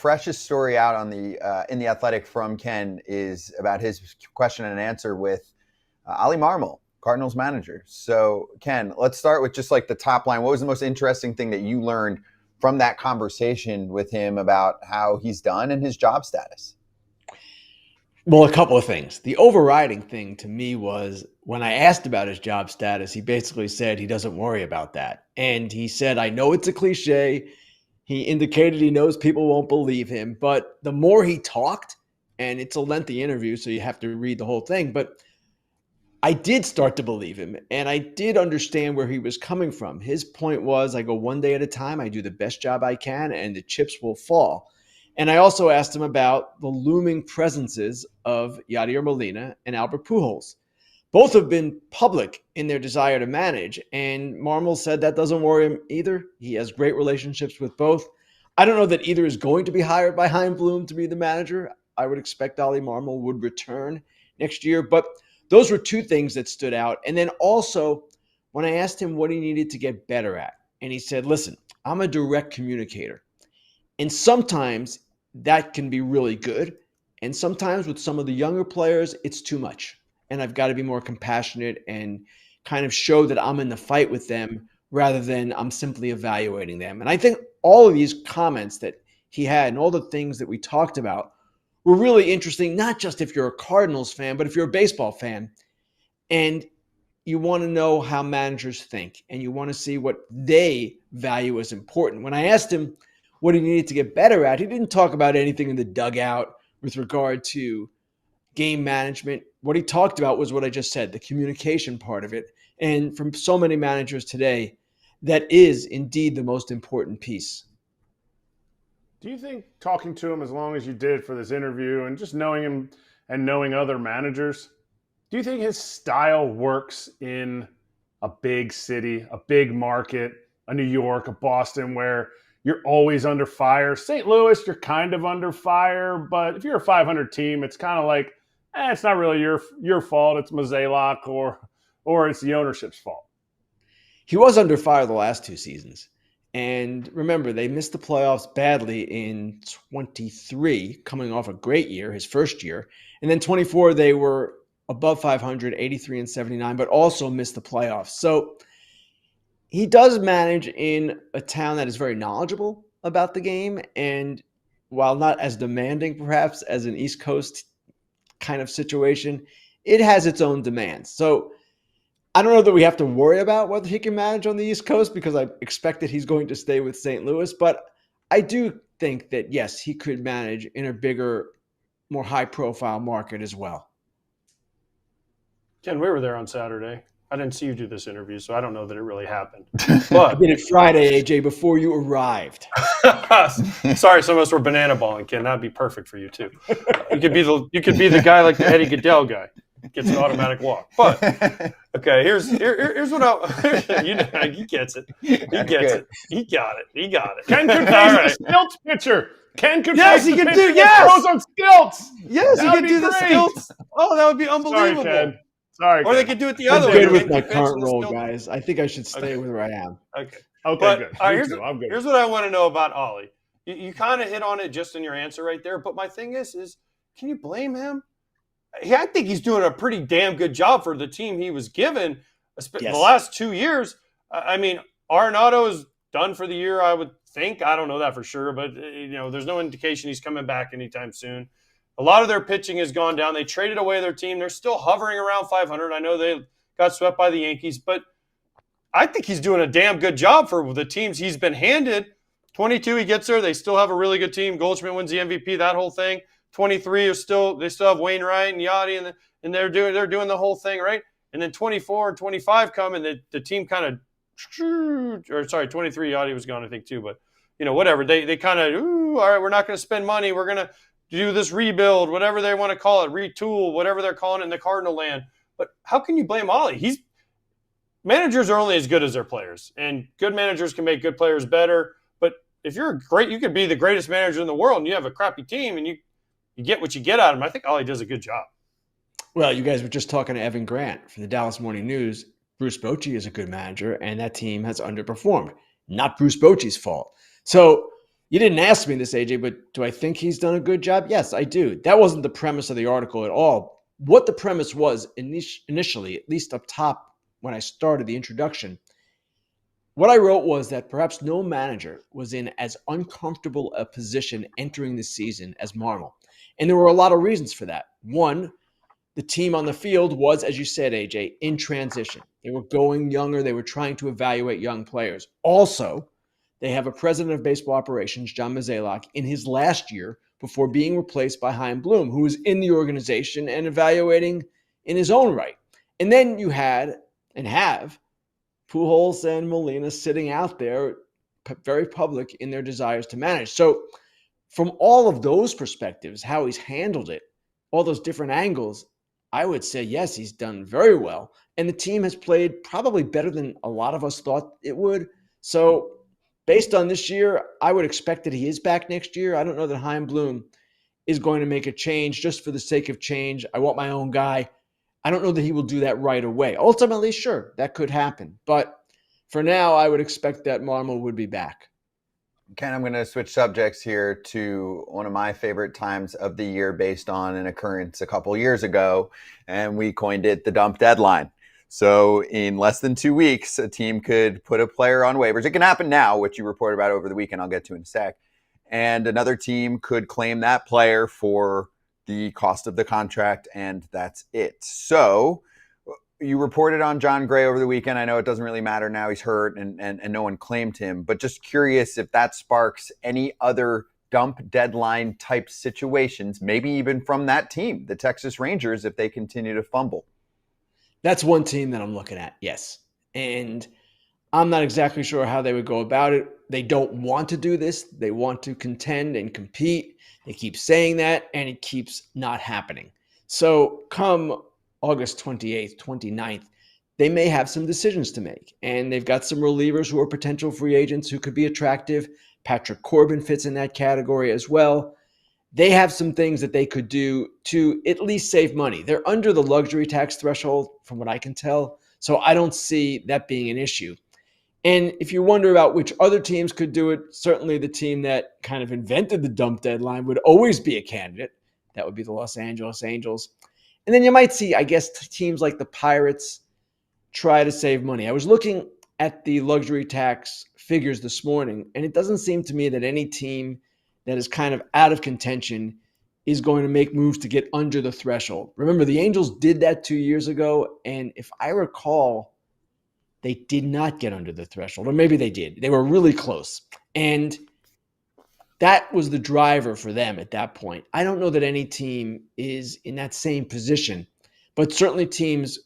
freshest story out on the in the Athletic from Ken is about his question and answer with Oli Marmol, Cardinals manager. So, Ken, let's start with just like the top line. What was the most interesting thing that you learned from that conversation with him about how he's done and his job status? Well, a couple of things. The overriding thing to me was when I asked about his job status, he basically said he doesn't worry about that. And he said, I know it's a cliche. He indicated he knows people won't believe him. But the more he talked, and it's a lengthy interview, so you have to read the whole thing, but I did start to believe him, and I did understand where he was coming from. His point was, I go one day at a time, I do the best job I can, and the chips will fall. And I also asked him about the looming presences of Yadier Molina and Albert Pujols. Both have been public in their desire to manage, and Marmol said that doesn't worry him either. He has great relationships with both. I don't know that either is going to be hired by Chaim Bloom to be the manager. I would expect Oli Marmol would return next year, but those were two things that stood out. And then also, when I asked him what he needed to get better at, and he said, listen, I'm a direct communicator. And sometimes that can be really good. And sometimes with some of the younger players, it's too much. And I've got to be more compassionate and kind of show that I'm in the fight with them rather than I'm simply evaluating them. And I think all of these comments that he had and all the things that we talked about were really interesting, not just if you're a Cardinals fan, but if you're a baseball fan and you want to know how managers think and you want to see what they value as important. When I asked him what he needed to get better at, he didn't talk about anything in the dugout with regard to game management. What he talked about was what I just said, the communication part of it. And from so many managers today, that is indeed the most important piece. Do you think talking to him as long as you did for this interview and just knowing him and knowing other managers, do you think his style works in a big city, a big market, a New York, a Boston, where you're always under fire? St. Louis, you're kind of under fire, but if you're a 500 team, it's kind of like, it's not really your fault. It's Mozeliak or it's the ownership's fault. He was under fire the last two seasons. And remember, they missed the playoffs badly in 23, coming off a great year, his first year. And then 24, they were above 500, 83 and 79, but also missed the playoffs. So he does manage in a town that is very knowledgeable about the game. And while not as demanding, perhaps, as an East Coast kind of situation, it has its own demands. So I don't know that we have to worry about whether he can manage on the East Coast because I expect that he's going to stay with St. Louis. But I do think that, yes, he could manage in a bigger, more high-profile market as well. Ken, we were there on Saturday. I didn't see you do this interview, so I don't know that it really happened. But I did it Friday, AJ, before you arrived. Sorry, some of us were banana balling, Ken. That'd be perfect for you too. You could be the guy like the Eddie Goodell guy. Gets an automatic walk. But okay, here's what he gets it. He gets it. He got it. Ken could face the stilts pitcher. Ken could yes, face he the could pitcher do yes. Throws on stilts. Yes, he could do the great. stilts. Oh, that would be unbelievable. Sorry, Ken. Sorry, or Ken. they could do it the other way. I'm good with my current role, guys. I think I should stay with where I am. Okay. But, good. Here's what I want to know about Oli. You kind of hit on it just in your answer right there. But my thing is can you blame him? I think he's doing a pretty damn good job for the team he was given the last 2 years. I mean, Arenado is done for the year, I would think. I don't know that for sure, but there's no indication he's coming back anytime soon. A lot of their pitching has gone down. They traded away their team. They're still hovering around 500. I know they got swept by the Yankees, but I think he's doing a damn good job for the teams he's been handed. 22, he gets there. They still have a really good team. Goldschmidt wins the MVP, that whole thing. 23 they still have Wainwright and Yachty, and they're doing the whole thing, right? And then 24 and 25 come, and the team kind of, 23 Yachty was gone, I think, too, but whatever. They kind of, all right, we're not going to spend money. We're going to do this rebuild, whatever they want to call it, retool, whatever they're calling it in the Cardinal land. But how can you blame Oli? Managers are only as good as their players, and good managers can make good players better. But if you're you could be the greatest manager in the world, and you have a crappy team, and you get what you get out of him. I think Oli does a good job. Well, you guys were just talking to Evan Grant from the Dallas Morning News. Bruce Bochy is a good manager, and that team has underperformed. Not Bruce Bochy's fault. So You didn't ask me this, AJ, but do I think he's done a good job? Yes, I do. That wasn't the premise of the article at all. What the premise was initially, at least up top when I started the introduction, what I wrote was that perhaps no manager was in as uncomfortable a position entering the season as Marmol. And there were a lot of reasons for that. One, the team on the field was, as you said, AJ, in transition. They were going younger. They were trying to evaluate young players. Also, they have a president of baseball operations, John Mozeliak, in his last year before being replaced by Chaim Bloom, who was in the organization and evaluating in his own right. And then you had and have Pujols and Molina sitting out there, very public in their desires to manage. So from all of those perspectives, how he's handled it, all those different angles, I would say, yes, he's done very well. And the team has played probably better than a lot of us thought it would. So based on this year, I would expect that he is back next year. I don't know that Chaim Bloom is going to make a change just for the sake of change. I want my own guy. I don't know that he will do that right away. Ultimately, sure, that could happen. But for now, I would expect that Marmol would be back. Ken, I'm going to switch subjects here to one of my favorite times of the year based on an occurrence a couple years ago, and we coined it the dump deadline. So in less than 2 weeks, a team could put a player on waivers. It can happen now, which you reported about over the weekend. I'll get to in a sec. And another team could claim that player for the cost of the contract, and that's it. So you reported on John Gray over the weekend. I know it doesn't really matter now. He's hurt and no one claimed him. But just curious if that sparks any other dump deadline type situations, maybe even from that team, the Texas Rangers, if they continue to fumble. That's one team that I'm looking at, yes. And I'm not exactly sure how they would go about it. They don't want to do this. They want to contend and compete. They keep saying that, and it keeps not happening. So come August 28th, 29th, they may have some decisions to make. And they've got some relievers who are potential free agents who could be attractive. Patrick Corbin fits in that category as well. They have some things that they could do to at least save money. They're under the luxury tax threshold, from what I can tell. So I don't see that being an issue. And if you wonder about which other teams could do it, certainly the team that kind of invented the dump deadline would always be a candidate. That would be the Los Angeles Angels. And then you might see, I guess, teams like the Pirates try to save money. I was looking at the luxury tax figures this morning, and it doesn't seem to me that any team that is kind of out of contention is going to make moves to get under the threshold. Remember, the Angels did that 2 years ago, and if I recall, they did not get under the threshold, or maybe they did. They were really close. And that was the driver for them at that point. I don't know that any team is in that same position, but certainly teams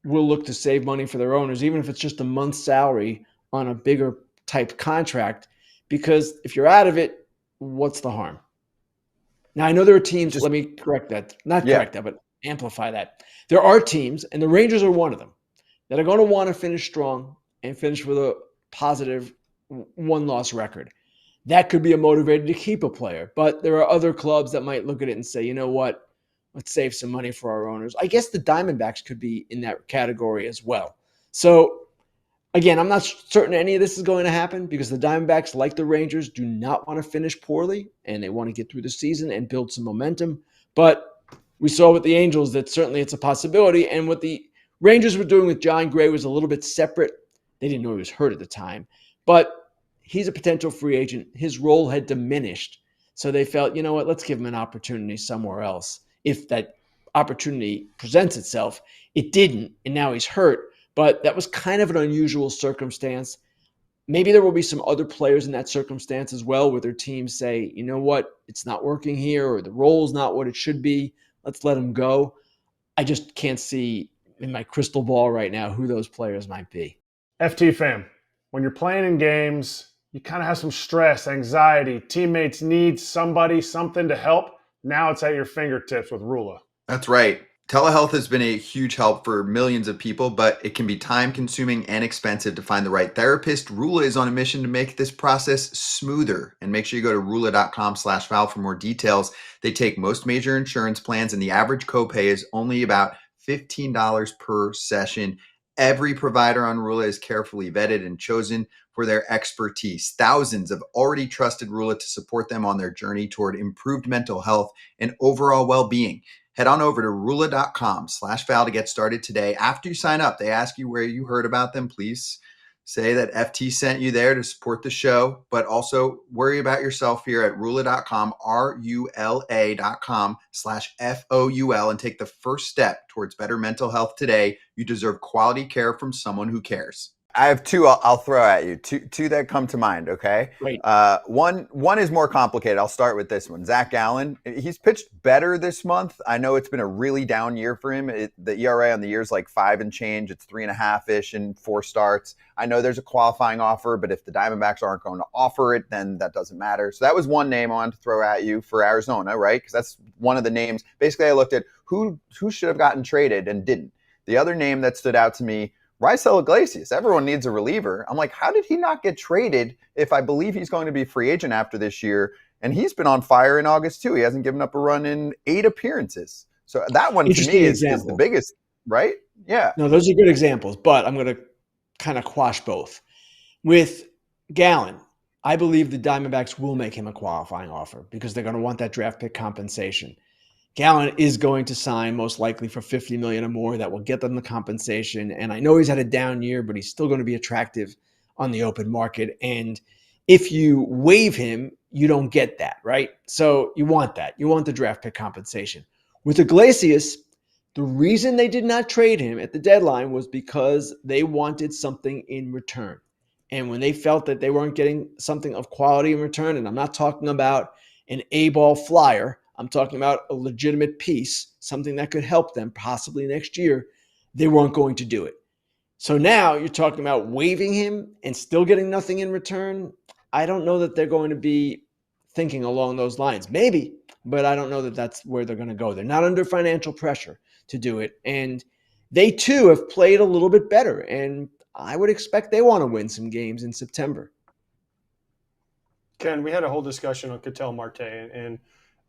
will look to save money for their owners, even if it's just a month's salary on a bigger type contract, because if you're out of it, what's the harm? Now, I know there are teams, let me correct that, correct that, but amplify that. There are teams, and the Rangers are one of them, that are going to want to finish strong and finish with a positive one-loss record. That could be a motivator to keep a player. But there are other clubs that might look at it and say, you know what, let's save some money for our owners. I guess the Diamondbacks could be in that category as well. So, again, I'm not certain any of this is going to happen because the Diamondbacks, like the Rangers, do not want to finish poorly, and they want to get through the season and build some momentum. But we saw with the Angels that certainly it's a possibility, and what the Rangers were doing with John Gray was a little bit separate. They didn't know he was hurt at the time, but he's a potential free agent. His role had diminished, so they felt, you know what, let's give him an opportunity somewhere else. If that opportunity presents itself, it didn't, and now he's hurt, but that was kind of an unusual circumstance. Maybe there will be some other players in that circumstance as well, where their teams say, you know what, it's not working here, or the role's not what it should be. Let's let him go. I just can't see in my crystal ball right now who those players might be. FT fam, when you're playing in games, you kind of have some stress, anxiety. Teammates need somebody, something to help. Now it's at your fingertips with Rula. That's right. Telehealth has been a huge help for millions of people, but it can be time-consuming and expensive to find the right therapist. Rula is on a mission to make this process smoother. And make sure you go to rula.com/Val for more details. They take most major insurance plans, and the average copay is only about $15 per session. Every provider on Rula is carefully vetted and chosen for their expertise. Thousands have already trusted Rula to support them on their journey toward improved mental health and overall well-being. Head on over to Rula.com/Val to get started today. After you sign up, they ask you where you heard about them. Please say that FT sent you there to support the show, but also worry about yourself here at Rula.com, RULA.com/FOUL, and take the first step towards better mental health today. You deserve quality care from someone who cares. I have two I'll throw at you, two that come to mind, okay? Great. One is more complicated. I'll start with this one. Zach Gallen, he's pitched better this month. I know it's been a really down year for him. The ERA on the year is like 5 and change. It's 3.5-ish in 4 starts. I know there's a qualifying offer, but if the Diamondbacks aren't going to offer it, then that doesn't matter. So that was one name I wanted to throw at you for Arizona, right? Because that's one of the names. Basically, I looked at who should have gotten traded and didn't. The other name that stood out to me, Raisel Iglesias. Everyone needs a reliever. I'm like, how did he not get traded if I believe he's going to be a free agent after this year? And he's been on fire in August too. He hasn't given up a run in 8 appearances. So that one to me is the biggest, right? Yeah. No, those are good examples, but I'm going to kind of quash both. With Gallen, I believe the Diamondbacks will make him a qualifying offer because they're going to want that draft pick compensation. Gallen is going to sign most likely for $50 million or more. That will get them the compensation. And I know he's had a down year, but he's still going to be attractive on the open market. And if you waive him, you don't get that, right? So you want that. You want the draft pick compensation. With Iglesias, the reason they did not trade him at the deadline was because they wanted something in return. And when they felt that they weren't getting something of quality in return, and I'm not talking about an A-ball flyer, I'm talking about a legitimate piece, something that could help them possibly next year, they weren't going to do it. So now you're talking about waiving him and still getting nothing in return. I don't know that they're going to be thinking along those lines. Maybe, but I don't know that that's where they're going to go. They're not under financial pressure to do it. And they too have played a little bit better. And I would expect they want to win some games in September. Ken, we had a whole discussion on Ketel Marte and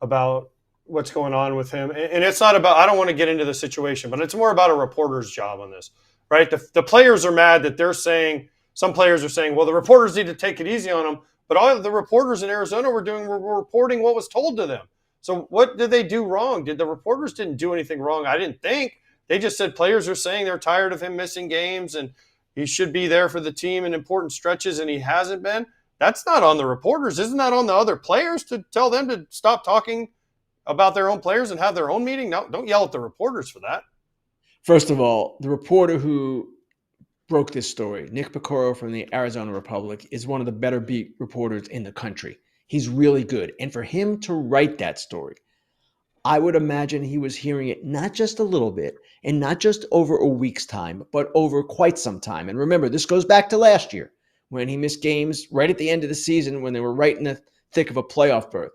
about what's going on with him. And it's not about, I don't want to get into the situation, but it's more about a reporter's job on this, right? The players are mad that they're saying, some players are saying, well, the reporters need to take it easy on him. But all of the reporters in Arizona were reporting what was told to them. So what did they do wrong? The reporters didn't do anything wrong, I didn't think. They just said players are saying they're tired of him missing games and he should be there for the team in important stretches, and he hasn't been. That's not on the reporters. Isn't that on the other players to tell them to stop talking about their own players and have their own meeting? No, don't yell at the reporters for that. First of all, the reporter who broke this story, Nick Piccolo from the Arizona Republic, is one of the better beat reporters in the country. He's really good. And for him to write that story, I would imagine he was hearing it not just a little bit and not just over a week's time, but over quite some time. And remember, this goes back to last year when he missed games right at the end of the season when they were right in the thick of a playoff berth.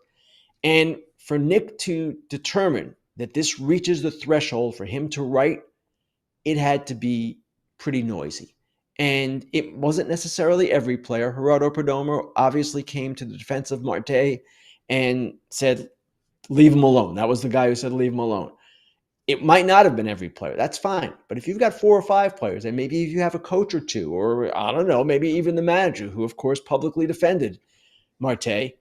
And for Nick to determine that this reaches the threshold for him to write, it had to be pretty noisy. And it wasn't necessarily every player. Gerardo Perdomo obviously came to the defense of Marte and said, leave him alone. That was the guy who said, leave him alone. It might not have been every player. That's fine. But if you've got 4 or 5 players, and maybe if you have a coach or two, or I don't know, maybe even the manager who, of course, publicly defended Marte,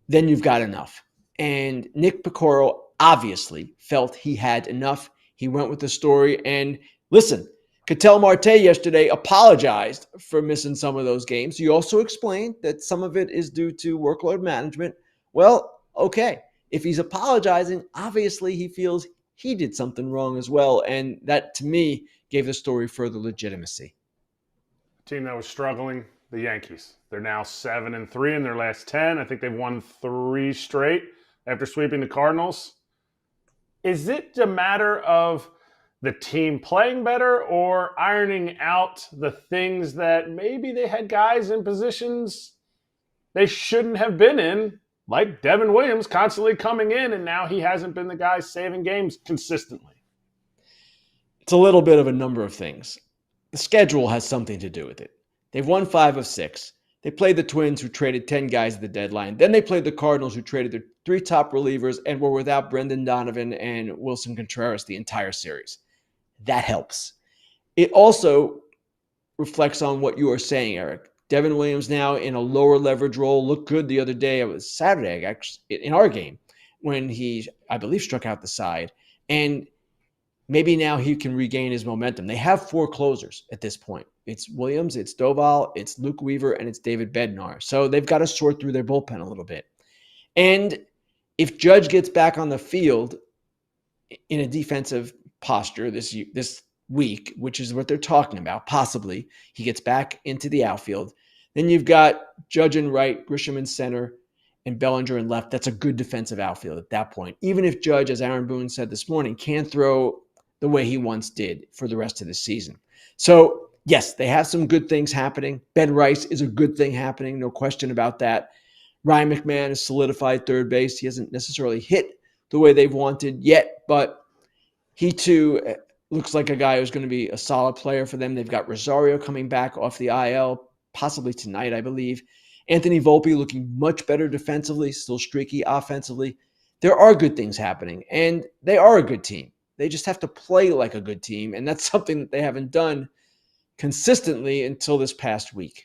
then you've got enough. And Nick Piccolo obviously felt he had enough. He went with the story. And listen, Ketel Marte yesterday apologized for missing some of those games. He also explained that some of it is due to workload management. Well, okay. If he's apologizing, obviously he feels he did something wrong as well. And that, to me, gave the story further legitimacy. Team that was struggling, the Yankees. They're now 7-3 in their last 10. I think they've won 3 straight after sweeping the Cardinals. Is it a matter of the team playing better or ironing out the things that maybe they had guys in positions they shouldn't have been in, like Devin Williams constantly coming in, and now he hasn't been the guy saving games consistently? It's a little bit of a number of things. The schedule has something to do with it. They've won 5 of 6. They played the Twins, who traded 10 guys at the deadline. Then they played the Cardinals, who traded their 3 top relievers and were without Brendan Donovan and Wilson Contreras the entire series. That helps. It also reflects on what you are saying, Eric. Devin Williams now in a lower leverage role looked good the other day. It was Saturday, actually, in our game when he, I believe, struck out the side. And maybe now he can regain his momentum. They have 4 closers at this point. It's Williams, it's Doval, it's Luke Weaver, and it's David Bednar. So they've got to sort through their bullpen a little bit. And if Judge gets back on the field in a defensive posture this week, which is what they're talking about, possibly he gets back into the outfield, then you've got Judge in right, Grisham in center, and Bellinger in left. That's a good defensive outfield at that point. Even if Judge, as Aaron Boone said this morning, can't throw the way he once did for the rest of the season. So, yes, they have some good things happening. Ben Rice is a good thing happening, no question about that. Ryan McMahon has solidified third base. He hasn't necessarily hit the way they've wanted yet, but he too looks like a guy who's going to be a solid player for them. They've got Rosario coming back off the IL, possibly tonight, I believe. Anthony Volpe looking much better defensively, still streaky offensively. There are good things happening, and they are a good team. They just have to play like a good team, and that's something that they haven't done consistently until this past week.